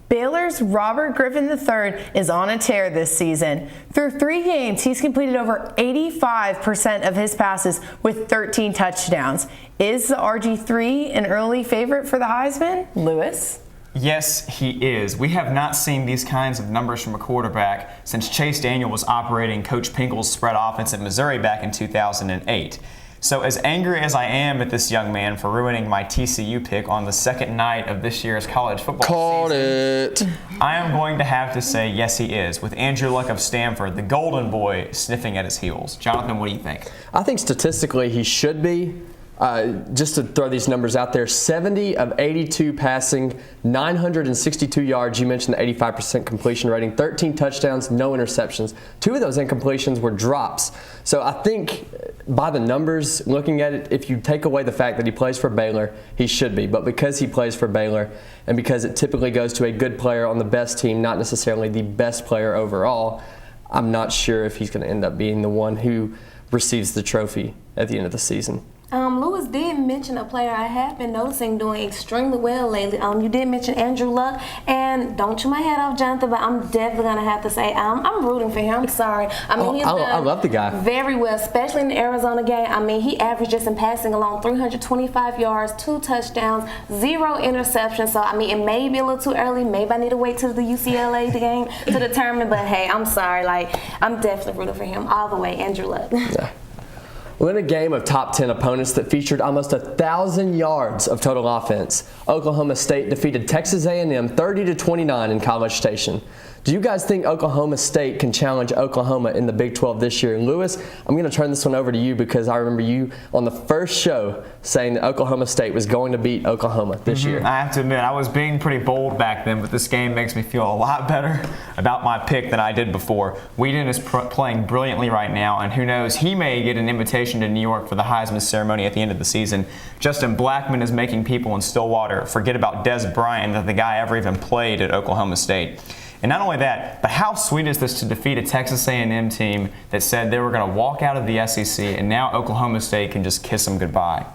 Baylor's Robert Griffin III is on a tear this season. Through 3 games, he's completed over 85% of his passes with 13 touchdowns. Is the RG3 an early favorite for the Heisman? Lewis? Yes, he is. We have not seen these kinds of numbers from a quarterback since Chase Daniel was operating Coach Pinkel's spread offense at Missouri back in 2008. So as angry as I am at this young man for ruining my TCU pick on the second night of this year's college football season, I am going to have to say yes, he is, with Andrew Luck of Stanford, the golden boy, sniffing at his heels. Jonathan, what do you think? I think statistically he should be. Just to throw these numbers out there, 70 of 82 passing, 962 yards. You mentioned the 85% completion rating, 13 touchdowns, no interceptions. 2 of those incompletions were drops. So I think by the numbers, looking at it, if you take away the fact that he plays for Baylor, he should be. But because he plays for Baylor and because it typically goes to a good player on the best team, not necessarily the best player overall, I'm not sure if he's going to end up being the one who receives the trophy at the end of the season. Lewis did mention a player I have been noticing doing extremely well lately. You did mention Andrew Luck, and don't chew my head off, Jonathan, but I'm definitely going to have to say I'm rooting for him. Sorry. I mean, I love the guy. Very well, especially in the Arizona game. I mean, he averaged just in passing along 325 yards, 2 touchdowns, 0 interceptions. So, I mean, it may be a little too early. Maybe I need to wait till the UCLA game to determine. But, hey, I'm sorry. I'm definitely rooting for him all the way, Andrew Luck. Yeah. Well, in a game of top 10 opponents that featured almost 1,000 yards of total offense, Oklahoma State defeated Texas A&M 30-29 in College Station. Do you guys think Oklahoma State can challenge Oklahoma in the Big 12 this year? And Lewis, I'm going to turn this one over to you because I remember you on the first show saying that Oklahoma State was going to beat Oklahoma this year. I have to admit, I was being pretty bold back then, but this game makes me feel a lot better about my pick than I did before. Whedon is playing brilliantly right now, and who knows, he may get an invitation to New York for the Heisman ceremony at the end of the season. Justin Blackmon is making people in Stillwater forget about Des Bryant, that the guy ever even played at Oklahoma State. And not only that, but how sweet is this to defeat a Texas A&M team that said they were going to walk out of the SEC, and now Oklahoma State can just kiss them goodbye.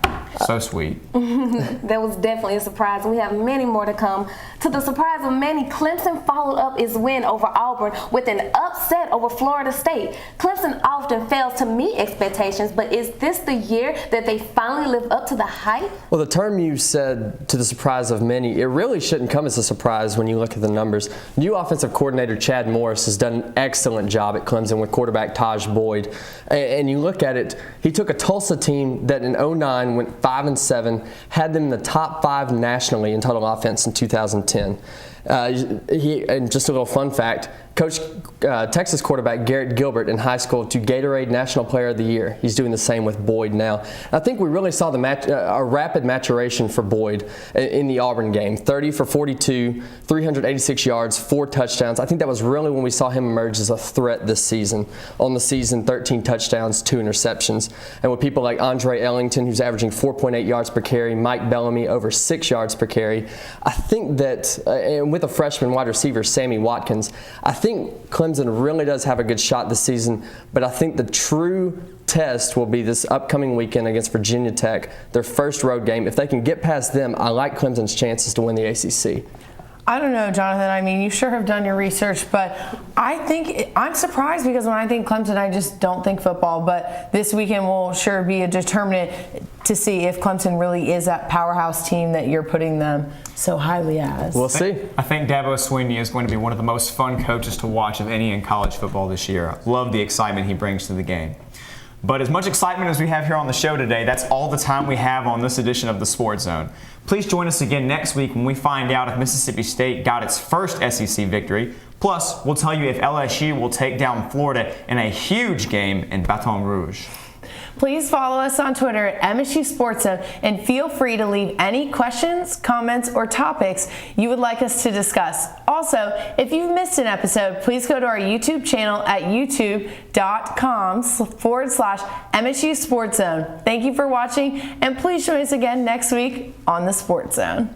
So sweet. That was definitely a surprise. We have many more to come. To the surprise of many, Clemson followed up his win over Auburn with an upset over Florida State. Clemson often fails to meet expectations, but is this the year that they finally live up to the hype? Well, the term you said, to the surprise of many, it really shouldn't come as a surprise when you look at the numbers. New offensive coordinator Chad Morris has done an excellent job at Clemson with quarterback Taj Boyd. And you look at it, he took a Tulsa team that in 2009 went 5-7, had them in the top 5 nationally in total offense in 2010. And just a little fun fact, Coach Texas quarterback Garrett Gilbert in high school to Gatorade National Player of the Year. He's doing the same with Boyd now. I think we really saw a rapid maturation for Boyd in the Auburn game. 30 for 42, 386 yards, 4 touchdowns. I think that was really when we saw him emerge as a threat this season. On the season, 13 touchdowns, 2 interceptions. And with people like Andre Ellington, who's averaging 4.8 yards per carry, Mike Bellamy over 6 yards per carry, I think that, and with a freshman wide receiver, Sammy Watkins, I think Clemson really does have a good shot this season, but I think the true test will be this upcoming weekend against Virginia Tech, their first road game. If they can get past them, I like Clemson's chances to win the ACC. I don't know, Jonathan. I mean, you sure have done your research, but I'm surprised because when I think Clemson, I just don't think football. But this weekend will sure be a determinant to see if Clemson really is that powerhouse team that you're putting them so highly as. We'll see. I think Dabo Swinney is going to be one of the most fun coaches to watch of any in college football this year. Love the excitement he brings to the game. But as much excitement as we have here on the show today, that's all the time we have on this edition of the Sports Zone. Please join us again next week when we find out if Mississippi State got its first SEC victory. Plus, we'll tell you if LSU will take down Florida in a huge game in Baton Rouge. Please follow us on Twitter at MSU Sports Zone and feel free to leave any questions, comments, or topics you would like us to discuss. Also, if you've missed an episode, please go to our YouTube channel at youtube.com/MSU Sports Zone. Thank you for watching, and please join us again next week on the Sports Zone.